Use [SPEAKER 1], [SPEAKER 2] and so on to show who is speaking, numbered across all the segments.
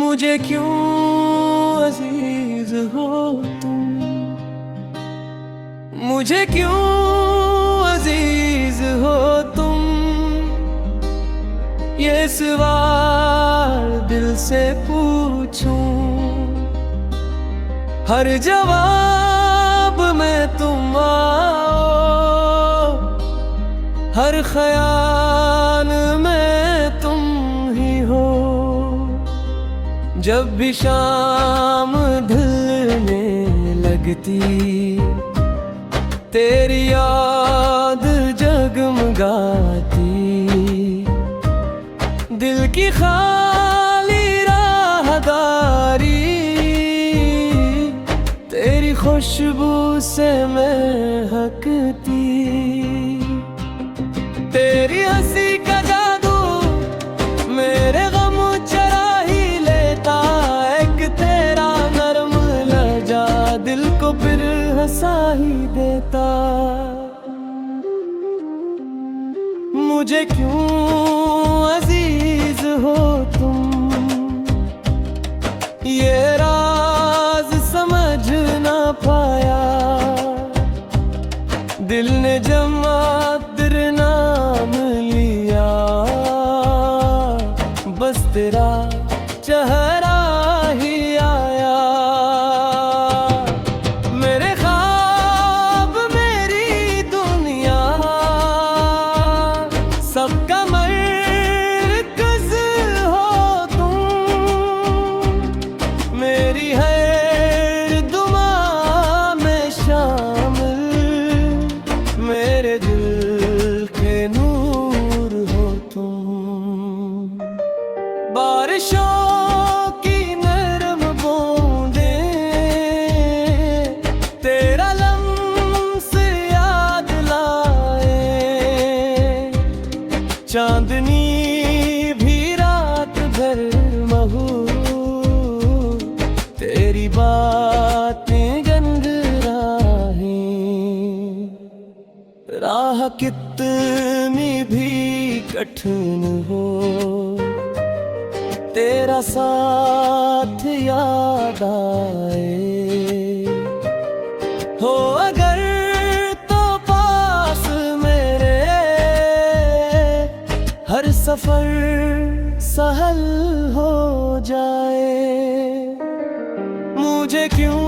[SPEAKER 1] मुझे क्यों अजीज हो तुम, मुझे क्यों अजीज हो तुम। ये सवाल दिल से पूछूं, हर जवाब में तुम आओ, हर ख्याल में तुम ही हो। जब भी शाम ढलने लगती, तेरी याद जगमगाती, दिल की खाली राहदारी, तेरी खुशबू से महकती। तेरी हंसी का जादू मेरे गम चरा ही लेता, एक तेरा नरम लहजा दिल को फिर हंसा ही देता। मुझे क्यों अजीज हो तुम, ये राज समझ ना पाया। दिल ने जमा तेरे नाम लिया, बस तेरा चेहरा ही आया। मेरे ख्वाब मेरी दुनिया, सबका मरकज़ हो तुम। मेरी हर दुआ में शामिल, मेरे दिल के नूर हो तुम। बारिशों की नरम बूंदें, तेरा लम्स याद लाए। चांदनी भी रात भर महू, तेरी बातें गनगनाहीं। राह कितनी भी कठिन हो, तेरा साथ याद आए। हो अगर तो पास मेरे, हर सफर सहल हो जाए। मुझे क्यों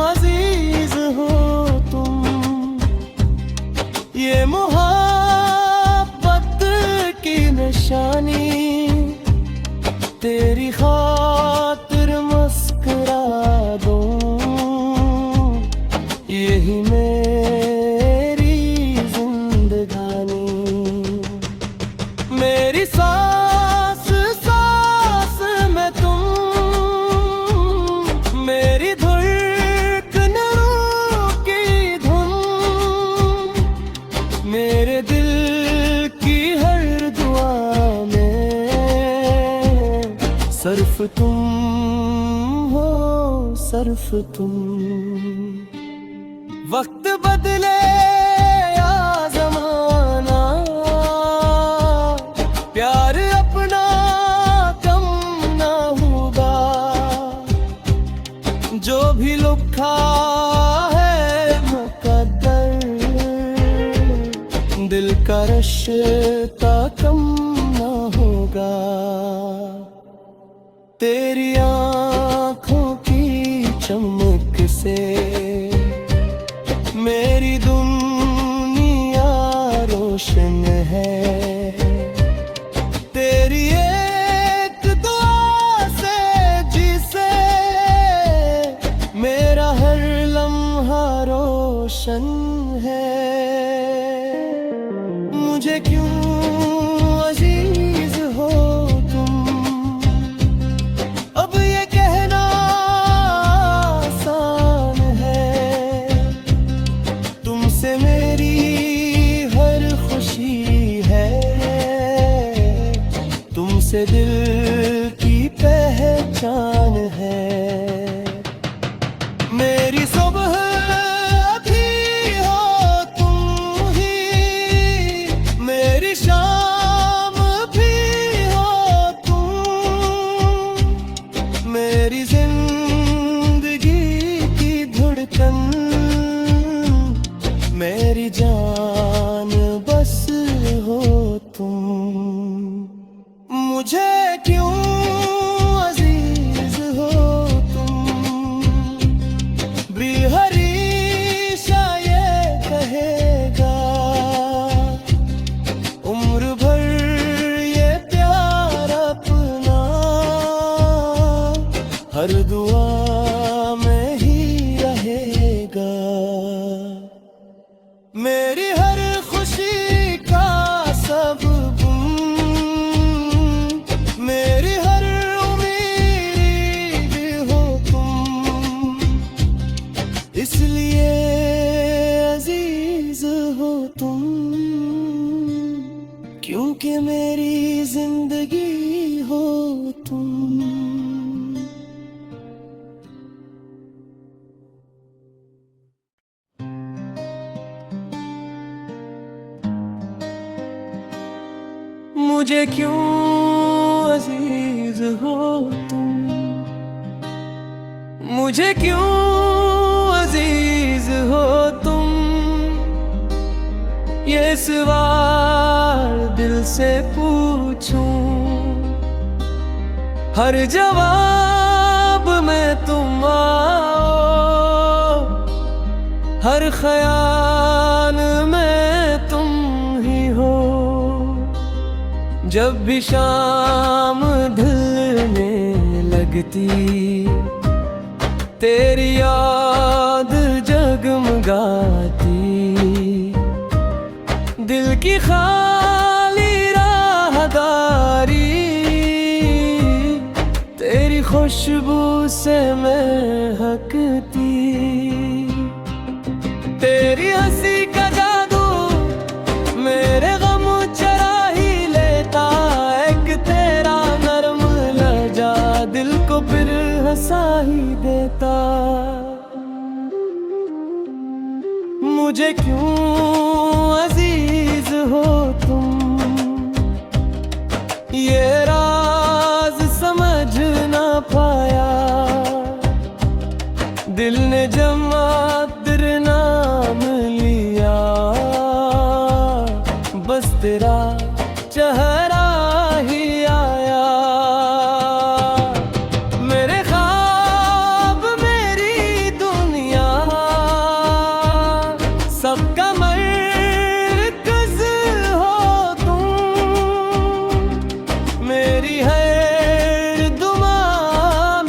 [SPEAKER 1] अजीज हो तुम, ये मोहब्बत की निशानी। तेरी खातिर मुस्कुरा दूं, यही मेरी जिंदगानी। मेरी सांस सांस में तुम, मेरी धड़कनों की धुन। मेरे दिल की हर दुआ में सर्फ तुम हो, सर्फ तुम। वक्त बदले या ज़माना, प्यार अपना कम ना होगा। जो भी लिखा है मुक़द्दर, दिल का रिश्ता कम ना होगा। तेरी आँखों की चमक से मेरी दुनिया रोशन है। तेरी एक दुआ से जिसे मेरा हर लम्हा रोशन है। मुझे क्यों अजीज हो तुम, अब ये कहना आसान है। तुमसे मेरी हर खुशी है, तुमसे दिल की पहचान है। मेरी सुबह भी हो तुम ही, मेरी शाम भी हो तुम। हर दुआ में ही रहेगा। मेरी हर खुशी का सबब, मेरी हर उम्मीद हो तुम, इसलिए अजीज हो तुम, क्योंकि मेरी जिंदगी हो तुम। मुझे क्यों अजीज हो तुम, मुझे क्यों अजीज हो तुम, ये सवाल दिल से पूछूं, हर जवाब में तुम आओ, हर ख्याल में तुम ही हो। जब भी शाम ढलने लगती, तेरी याद जगमगाती, दिल की खाली राहदारी, तेरी खुशबू से महकती, तेरी हंसी का जादू मेरे गम चरा ही लेता, एक तेरा नरम लहजा दिल को फिर हंसा ही देता। मुझे क्यों अजीज हो तुम, ये राज समझ ना पाया, दिल ने जमा तेरे नाम लिया, बस तेरा चेहरा ही आया। मेरे ख्वाब मेरी दुनिया सबका मरकज़ हो तुम, मेरी हर दुआ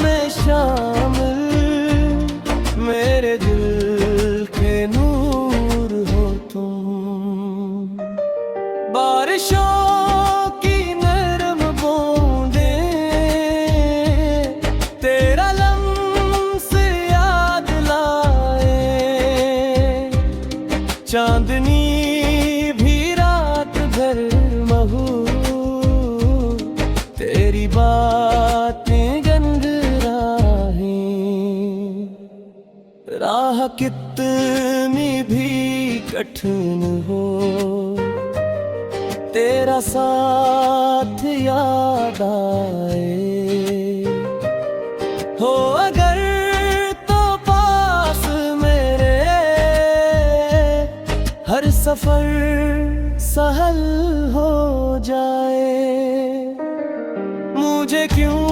[SPEAKER 1] में शामिल, मेरे दिल के नूर हो तुम। बारिशों की नरम बूंदें तेरा लम्स याद लाए, चांदनी भी रात भर महू, तेरी बातें गंध राह कितनी भी कठिन हो, तेरा साथ याद आए, हो अगर तो पास मेरे, हर सफर सहल हो जाए। मुझे क्यों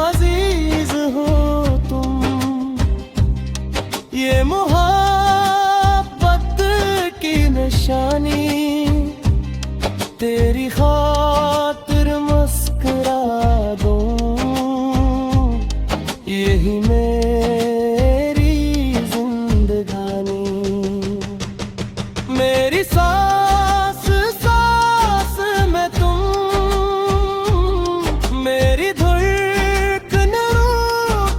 [SPEAKER 1] अजीज हो तुम, ये मोहब्बत की निशानी, तेरी खातिर मुस्कुरा दूं, यही मेरी जिंदगानी। मेरी सांस सांस में तुम, मेरी धड़कनों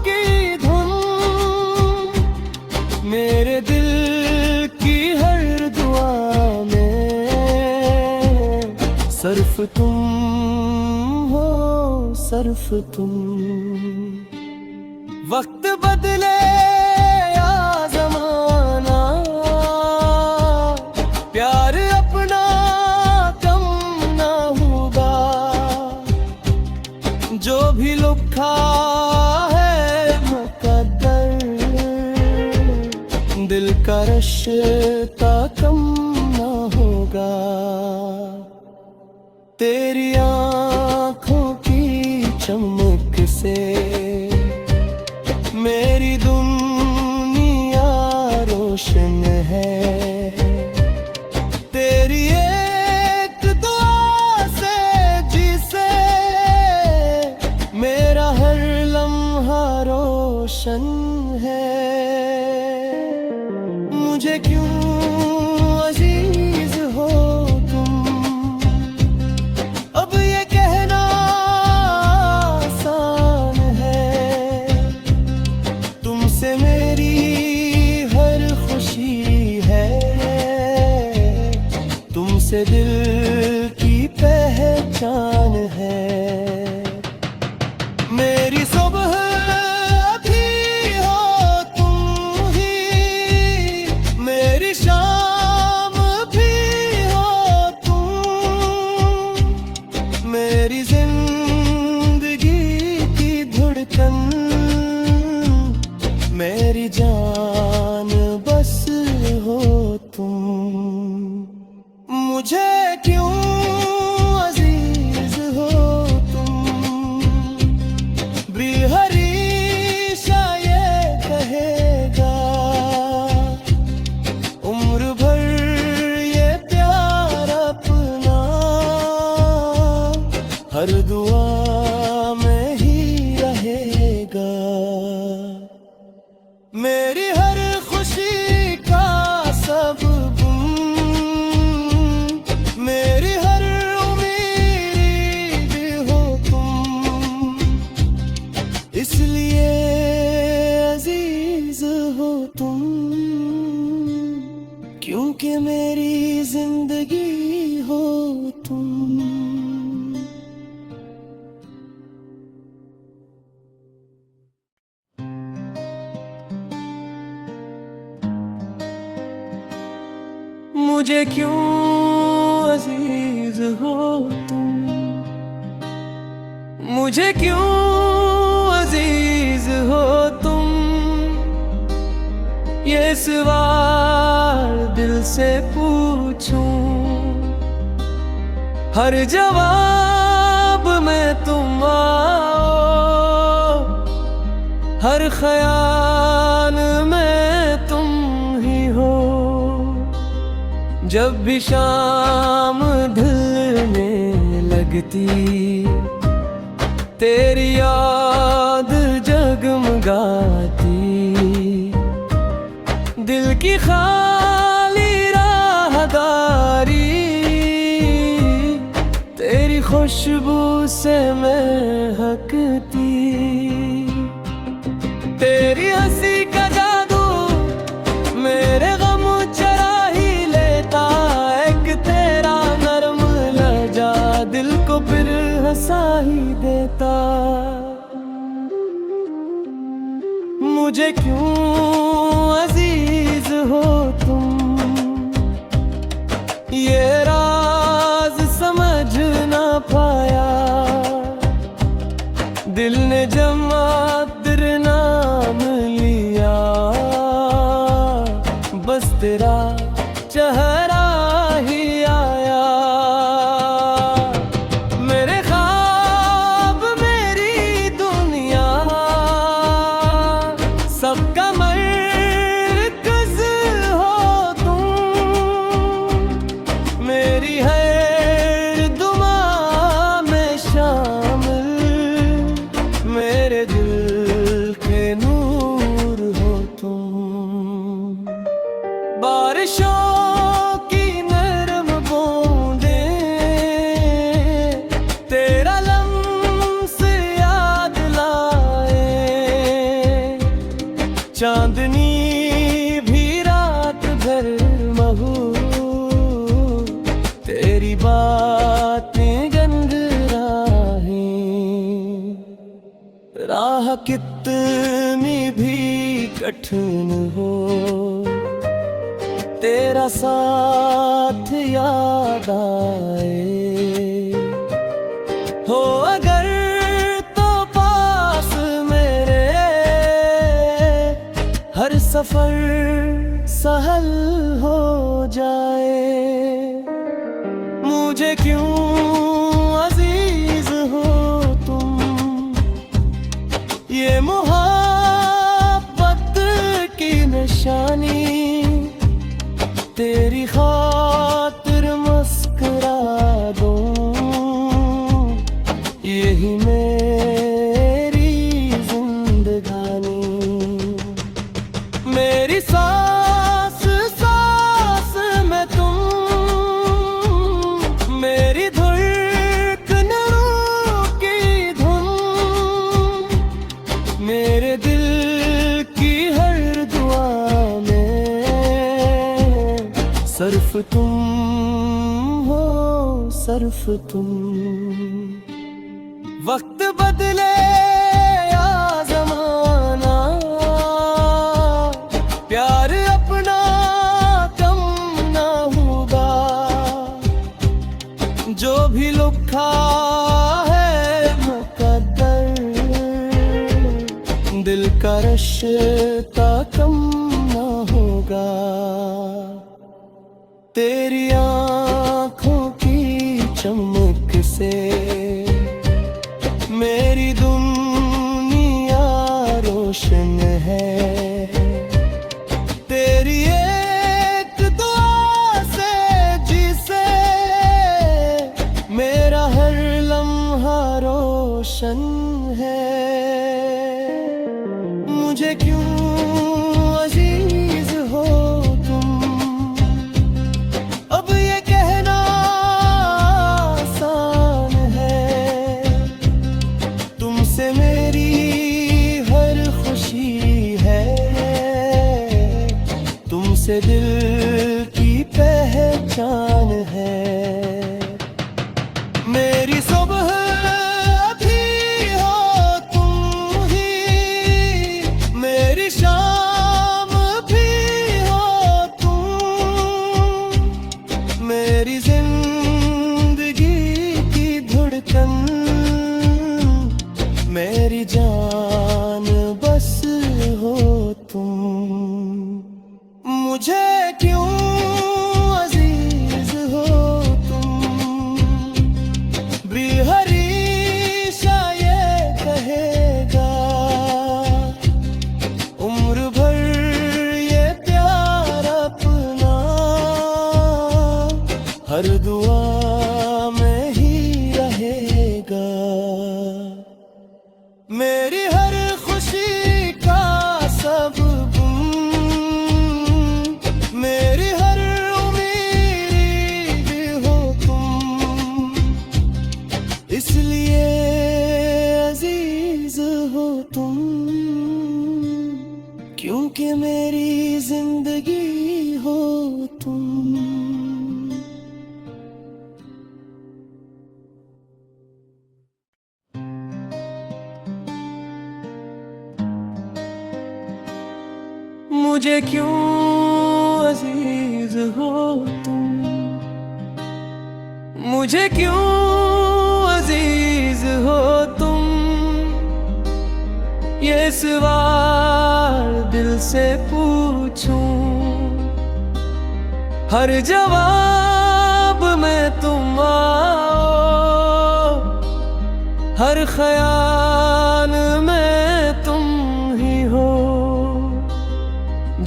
[SPEAKER 1] की धुन, मेरे दिल की हर दुआ में सर्फ तुम हो, सर्फ तुम। वक्त बदले या ज़माना, प्यार अपना कम ना होगा, जो भी लिखा है मुकद्दर, दिल का रिश्ता कम ना होगा। तेरी आँखों की चमक से मेरी दुनिया रोशन है, तेरी एक दुआ से जिसे मेरा हर लम्हा रोशन है। मुझे क्यों अजीज हो तुम, अब ये कहना आसान है। तुमसे मेरी हर खुशी है, तुमसे दिल की पहचान है। मेरी सुबह भी हो तुम ही, मेरी शाम भी हो तुम, मेरी जिंदगी की धड़कन, मेरी जान बस हो तुम। मुझे क्यों अजीज हो तुम, भी हरीशा ये कहेगा। उम्र भर ये प्यार अपना हर दुआ में ही रहेगा। मेरी हर खुशी का सबब, मेरी हर उम्मीद हो तुम, इसलिए अजीज हो तुम, क्योंकि मेरी जिंदगी हो तुम। मुझे क्यों अजीज हो तुम, मुझे क्यों अजीज हो तुम, ये सवाल दिल से पूछूं, हर जवाब में तुम आओ, हर ख्याल में तुम ही हो। जब भी शाम ढलने लगती, तेरी याद जगमगाती, दिल की खाली राहदारी तेरी खुशबू से महकती। तेरी हंसी का जादू मेरे गम चरा ही लेता, एक तेरा नरम लहजा दिल को फिर हंसा ही देता। मुझे क्यों अजीज हो तुम, ये राज समझ ना पाया, दिल ने जमा तेरे नाम लिया, बस तेरा चेहरा ही आया। मेरे ख्वाब मेरी दुनिया सबका मरकज़ हो तुम, मेरी हर दुआ में शामिल, मेरे दिल के नूर हो तुम। बारिशों की नरम बूंदें तेरा लम्स याद लाए, चांदनी भी रात भर महू, तेरी बातें गंध राह कितनी भी कठिन हो, तेरा साथ याद आए। हो अगर तो पास मेरे, हर सफर सहल हो जाए। मुझे क्यों अजीज हो तुम, ये मोहब्बत की निशानी, तेरी खातिर मुस्कुरा दूं, यही मेरी जिंदगानी। सिर्फ तुम हो, सिर्फ तुम। वक्त बदले या जमाना, प्यार अपना कम ना होगा। जो भी लिखा है मुकद्दर, दिल का रिश्ता कम ना होगा। तेरी आँखों की चमक से मेरी दुनिया रोशन है। तेरी एक दुआ से जिसे मेरा हर लम्हा रोशन है। मुझे क्यों अजीज हो तुम, अब ये कहना आसान है। तुमसे मेरी हर खुशी है, तुमसे दिल की पहचान है। मेरी सुबह भी हो तुम ही, मेरी शाम भी हो तुम। मेरी जिंदगी की धड़कन, मेरी जान बस हो तुम। मुझे क्यों अजीज हो तुम, हरीशा ये कहेगा। उम्र भर ये प्यार अपना हर दुआ में ही रहेगा। मेरी हर खुशी का सबब, मेरी हर उम्मीद हो तुम। इसलिए अजीज हो तुम, क्योंकि मेरी जिंदगी हो तुम। मुझे क्यों अजीज हो तुम, मुझे क्यों अजीज हो तुम। ये सवाल दिल से पूछूं, हर जवाब में तुम आओ। हर ख्याल में तुम ही हो,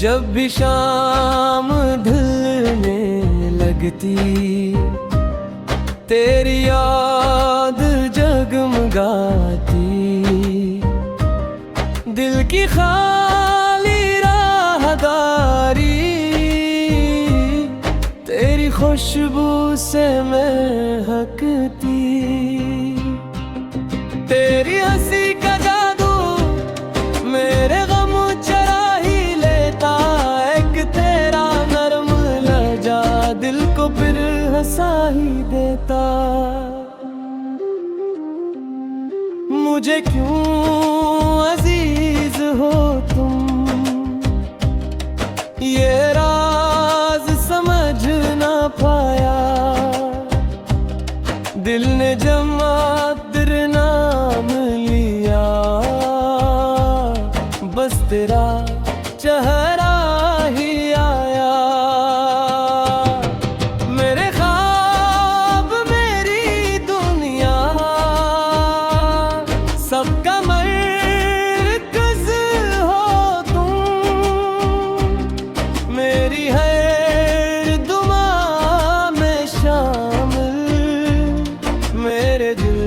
[SPEAKER 1] जब भी शाम ढलने लगती तेरी याद जगमगाती। दिल की खाली राहदारी तेरी खुशबू से महकती। तेरी हंसी का जादू मेरे गम चरा ही लेता। एक तेरा नरम लहजा दिल को फिर हंसा ही देता। मुझे क्यों अजीज हो तुम, ये राज समझ ना पाया। दिल ने जमातर नाम लिया, बस तेरा चेहरा ही आया। मेरे ख्वाब मेरी दुनिया सबका मरकज़ हो तुम। मेरी हर दुआ में शामिल, मेरे दिल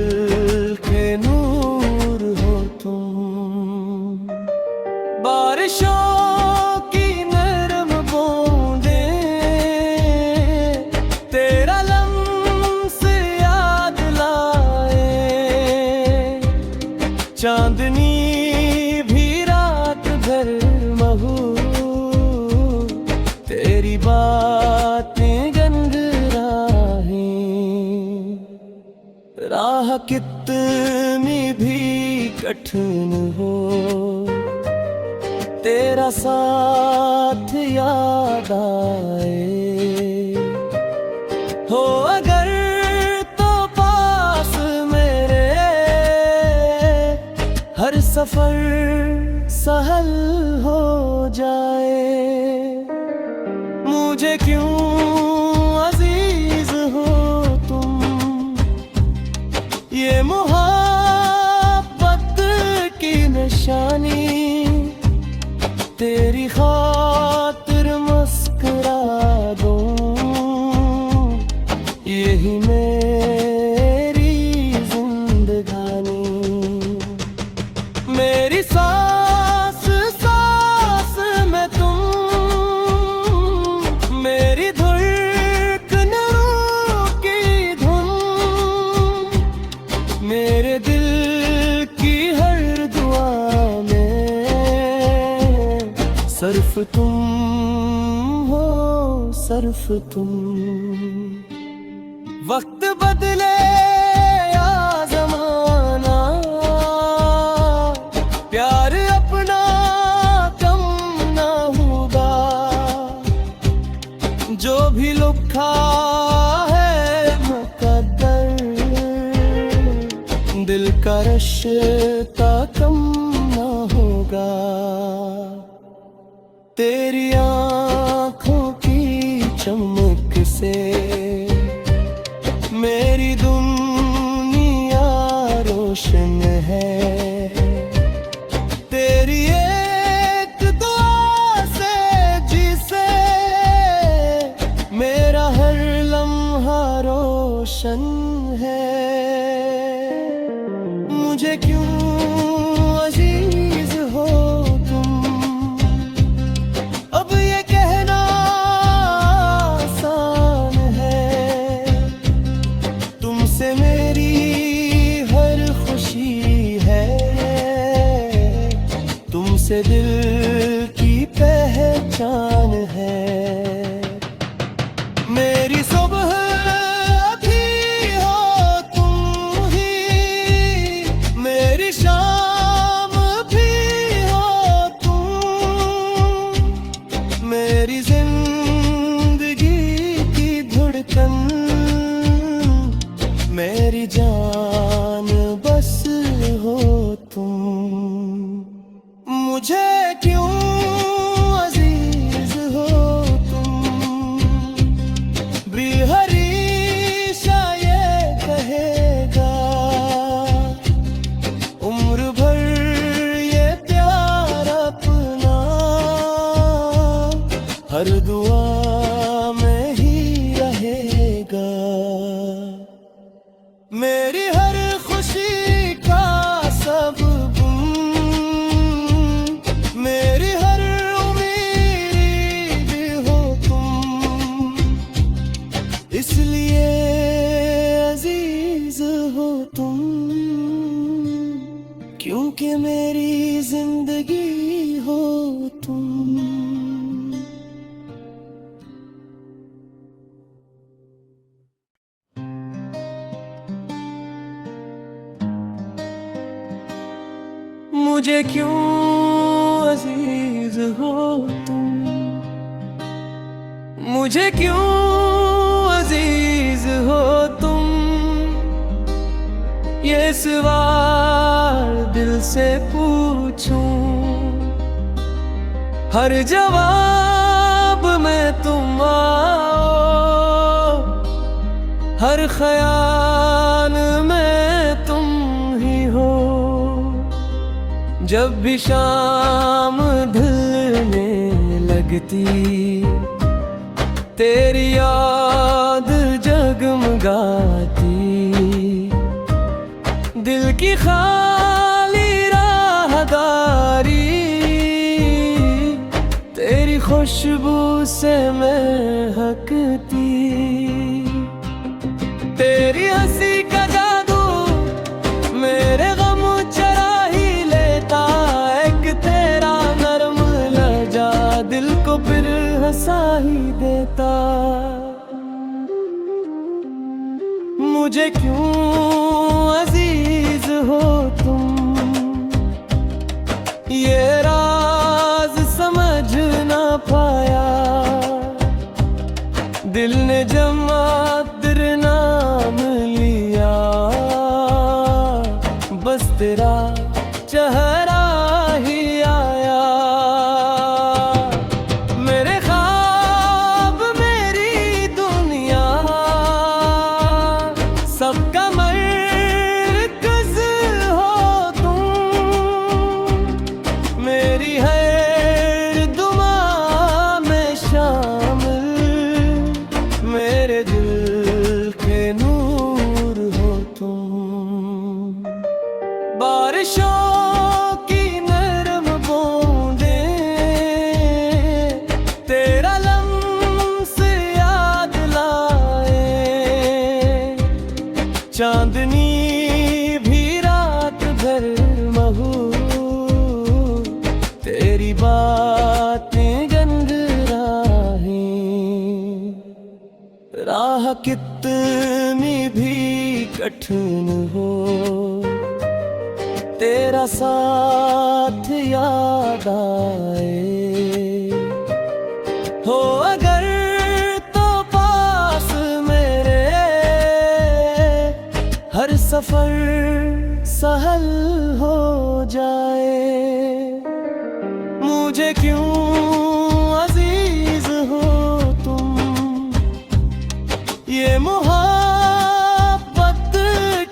[SPEAKER 1] राह कितनी भी कठिन हो, तेरा साथ याद आए। हो अगर तो पास मेरे, हर सफर सहल हो जाए। मुझे क्यों अजीज हो तुम, ये मोहब्बत की निशानी। तेरी खातिर मुस्कुरा दूं, यही मेरी जिंदगानी। मेरी सांस सांस में तुम, मेरी धड़कनों की धुन, मेरे दिल की हर दुआ में सिर्फ तुम हो, सिर्फ तुम। वक्त बदले या ज़माना, प्यार अपना कम ना होगा। जो भी लिखा है मुकद्दर, दिल का रिश्ता कम ना होगा। तेरी आँखों की चमक से मेरी दुनिया रोशन है। तेरी एक दुआ से जिसे मेरा हर लम्हा रोशन है। मुझे क्यों अजीज हो तुम, अब ये कहना आसान है। तुमसे मेरी हर खुशी है, तुमसे दिल की पहचान है। मेरी सुबह भी हो तुम ही, मेरी शाम भी हो तुम, मेरी जिंदगी की धड़कन, मेरी जान बस हो तुम। मुझे क्यों अजीज हो तुम, हरीशा ये कहेगा। उम्र भर ये प्यार अपना हर दुआ में ही रहेगा। मेरी हर खुशी का सबब, मेरी हर उम्मीद भी हो तुम, इसलिए अजीज हो तुम, क्योंकि मेरी जिंदगी हो तुम। मुझे क्यों अजीज हो तुम, मुझे क्यों अजीज हो तुम। ये सवाल दिल से पूछूं, हर जवाब में तुम आओ। हर ख्याल में तुम ही हो, जब भी शाम ढलने लगती, तेरी याद जगमगाती। दिल की खाली राहदारी, तेरी खुशबू से महकती। तेरी हंसी का जादू मेरे गम चरा ही लेता। एक तेरा नरम लहजा दिल को फिर हंसा ही देता। मुझे क्यों अजीज हो तुम, ये राज समझ ना पाया। दिल ने जमातर नाम लिया, बस तेरा चेहरा ही आया। मेरे ख्वाब मेरी दुनिया सबका मरकज़ हो तुम, मेरी हर दुआ में शामिल, मेरे दिल के नूर हो तुम। बारिशों की नरम बूंदें तेरा लम्स याद लाए, चांदनी भी रात भर महू, तेरी बातें गनगनाएं। राह कितनी भी कठिन हो, तेरा साथ याद आए। हो अगर तो पास मेरे, हर सफर सहल हो जाए। मुझे क्यों अजीज हो तुम, ये मोहब्बत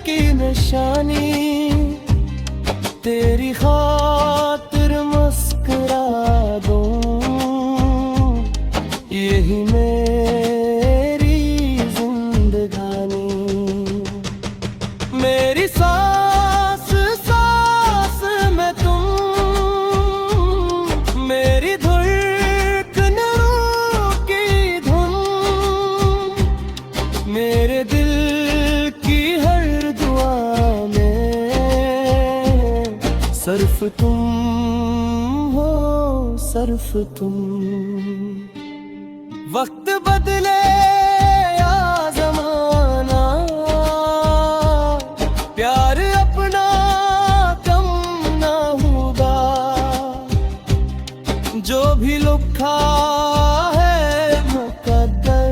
[SPEAKER 1] की निशानी, तेरी खातिर मुस्कुरा दूं, यही मेरी जिंदगानी। मेरी सांस सांस में तुम, मेरी धड़कनों की धुन, मेरे दिल की हर दुआ में सर्फ तुम हो, सर्फ तुम। वक्त बदले या ज़माना, प्यार अपना कम ना होगा। जो भी लिखा है मुकद्दर,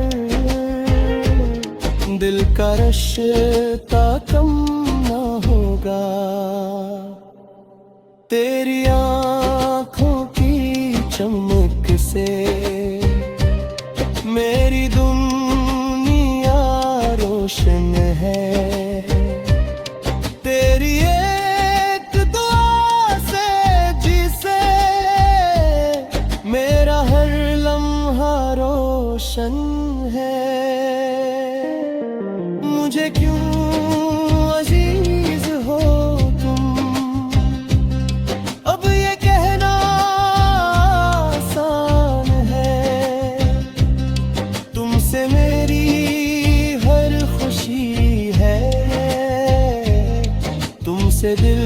[SPEAKER 1] दिल का रिश्ता कम ना होगा। तेरी आँखों की चमक से मेरी दुनिया रोशन है। तेरी एक दुआ से जिसे मेरा हर लम्हा रोशन है। मुझे क्यों अजीज हो तुम, अब ये कहना आसान है। तुमसे मेरी हर खुशी है, तुमसे दिल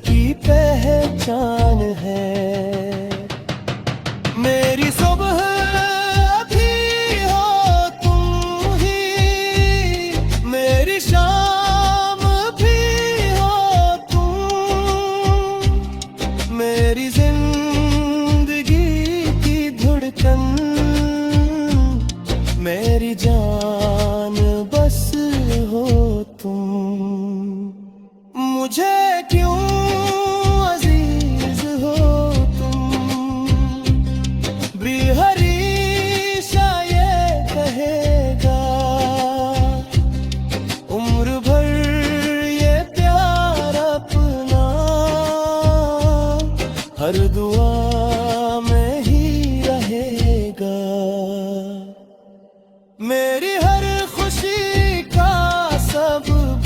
[SPEAKER 1] की पहचान है। मेरी सुबह भी हो तुम ही, मेरी शाम भी हो तुम, मेरी जिंदगी की धड़कन, मेरी जान बस हो तुम। मुझे क्यों अजीज हो तुम, हरीशा ये कहेगा, उम्र भर ये प्यार अपना हर दुआ में ही रहेगा। मेरी हर खुशी का सबब,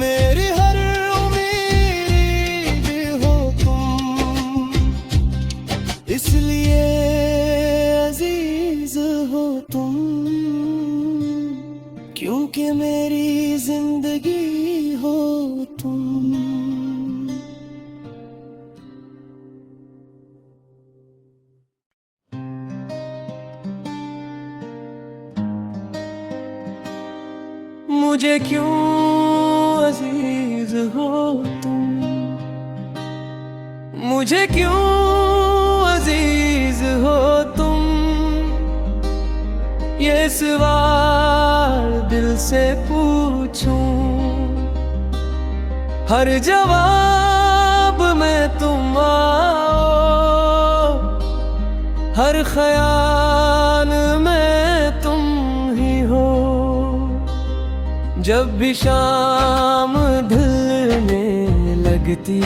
[SPEAKER 1] मेरी हर उम्मीद हो तुम, इसलिए अजीज हो तुम, क्योंकि मेरी जिंदगी हो तुम। मुझे क्यों अजीज हो तुम, मुझे क्यों अजीज हो तुम। ये सवाल दिल से पूछूं, हर जवाब में तुम आओ, हर ख्याल में तुम ही हो। जब भी शाम ढलने लगती,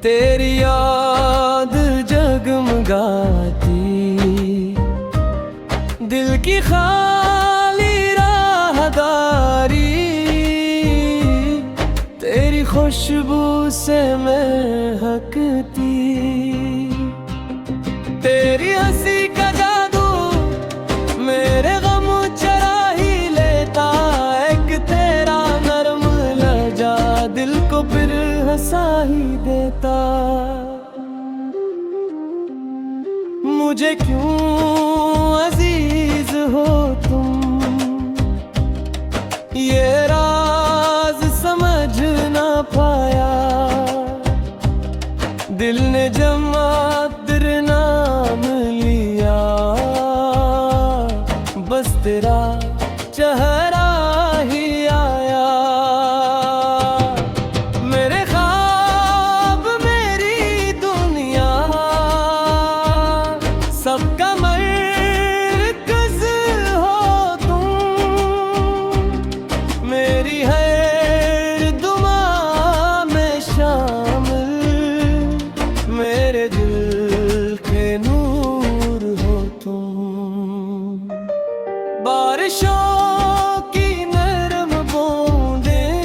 [SPEAKER 1] तेरी याद जगमगाती, दिल की खाली राहदारी, तेरी खुशबू से महकती। तेरी हंसी का जादू मेरे गम चरा ही लेता, एक तेरा नरम लहजा दिल को फिर हंसा ही देता। मुझे क्यों अजीज हो तुम, ये राज समझ ना पाया। दिल ने जमा तेरे नाम लिया, बस तेरा चेहरा ही आया। मेरे ख्वाब मेरी दुनिया सबका मरकज़ हो तुम, मेरी हर दुआ में शामिल, मेरे दिल के नूर हो तुम। बारिशों की नरम बूंदें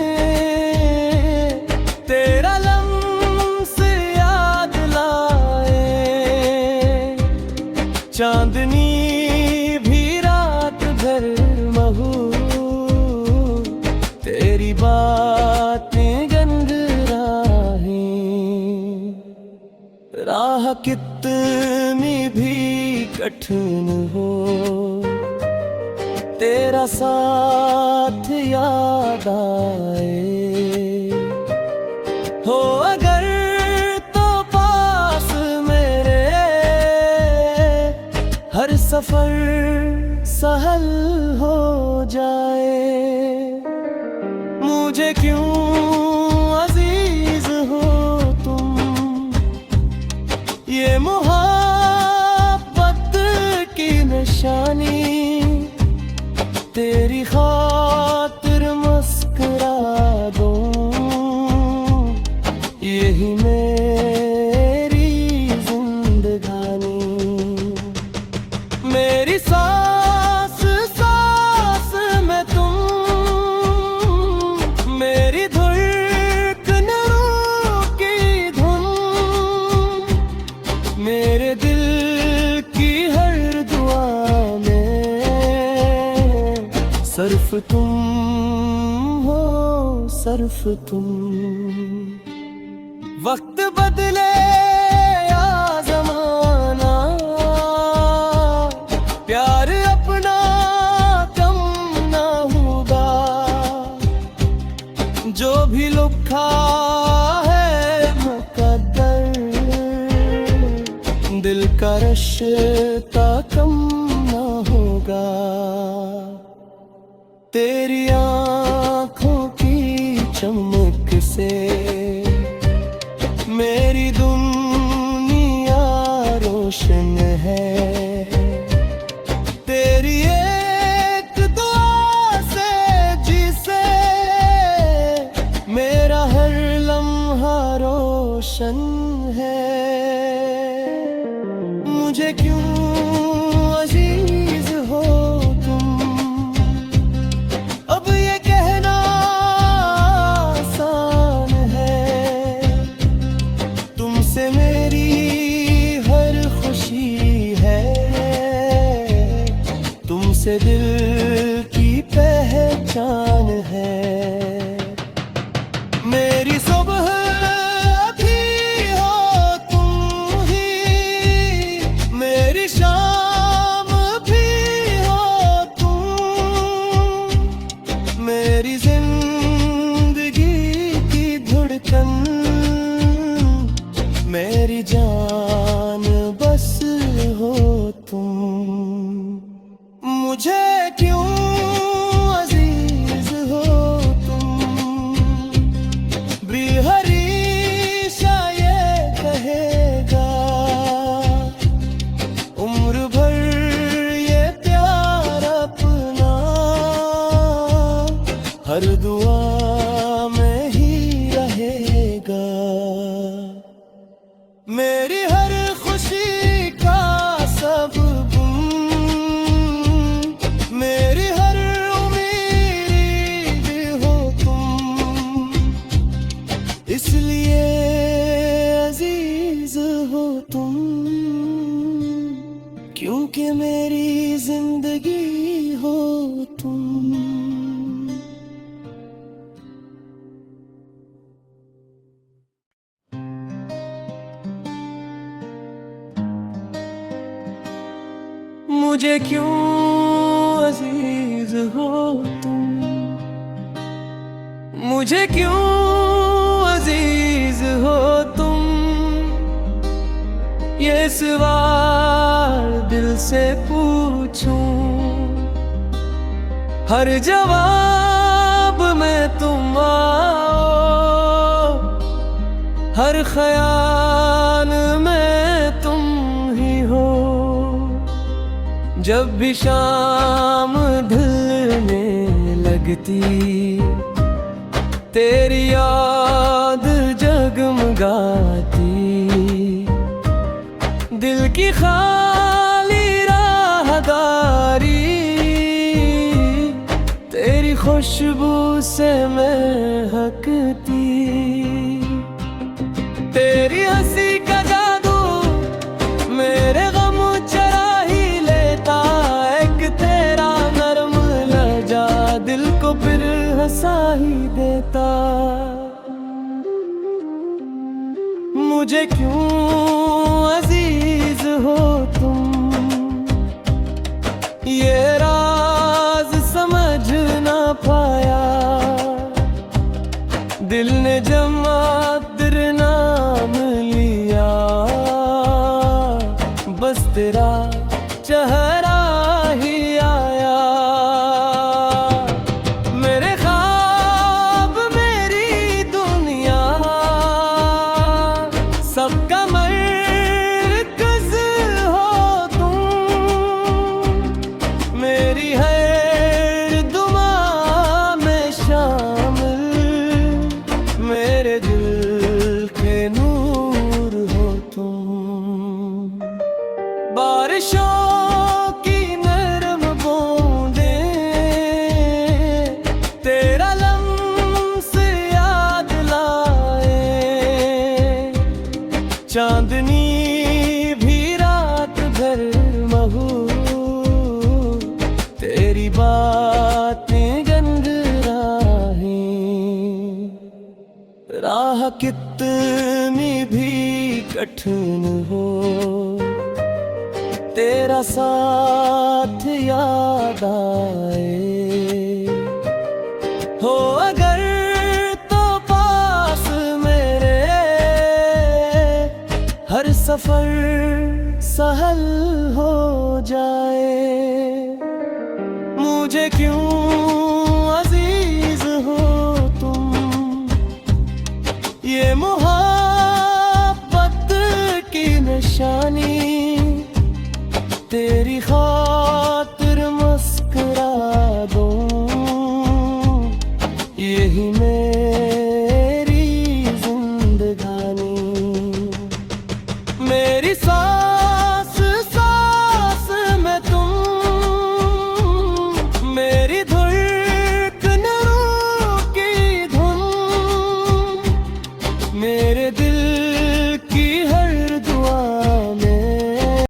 [SPEAKER 1] तेरा लम्स याद लाए, चांदनी भी रात भर महू, तेरी बातें गनगनाहीं। राह कितनी भी कठिन हो, तेरा साथ याद आए। हो अगर तो पास मेरे, हर सफर सहल हो जाए। मुझे क्यों अजीज हो तुम, ये मोहब्बत की निशानी, तेरी खातिर मुस्कुरा दूं, यही मेरी जिंदगानी। मेरी सांस सांस में तुम, मेरी धड़कनों की धुन, मेरे दिल की हर दुआ में सर्फ तुम हो, सर्फ तुम। वक्त बदले या ज़माना, प्यार अपना कम ना होगा। जो भी लिखा है मुक़द्दर, दिल का रिश्ता कम ना होगा। तेरी आँखों की चमक से मेरी दुनिया रोशन है। तेरी एक दुआ से जिसे मेरा हर लम्हा रोशन है। मुझे क्यों अजीज हो तुम, अब ये कहना आसान है। तुमसे मेरी हर खुशी है, तुमसे दिल की पहचान है। मेरी सुबह भी हो तुम ही, मेरी शाम भी हो तुम, मुझे क्यों अजीज हो तुम, हरीशा ये कहेगा उम्र भर ये प्यार अपना हर दुआ में ही रहेगा। मेरी हर खुशी का सबब मेरी हर उम्मीद हो तुम, इसलिए अजीज हो तुम, क्योंकि मेरी जिंदगी हो तुम। मुझे क्यों अजीज हो तुम, मुझे क्यों अजीज हो तुम, ये सवाल दिल से पूछूं, हर जवाब में तुम आओ, हर ख्याल में तुम ही हो। जब भी शाम ढलने लगती तेरी याद जगमगाती, दिल की खाली राहदारी तेरी खुशबू से महकती। तेरी हंसी का जादू मेरे गम चरा ही लेता, एक तेरा नरम लहजा दिल को फिर हंसा ही देता। मुझे क्यों अजीज हो तुम, ये राज समझ ना पाया, दिल ने जमा तेरे नाम लिया, बस तेरा चेहरा ही आया। मेरे ख्वाब मेरी दुनिया सबका मरकज़ हो तुम, मेरी हर दुआ में शामिल, मेरे दिल के नूर हो तुम। बारिशों की नरम बूंदें तेरा लम्स याद लाए, चांदनी भी रात भर महू तेरी बातें गंध राह कितनी भी कठिन हो, तेरा साथ याद आए। हो अगर तो पास मेरे हर सफर सहल हो जाए। मुझे क्यों अजीज हो तुम, ये मोहब्बत की निशानी तेरी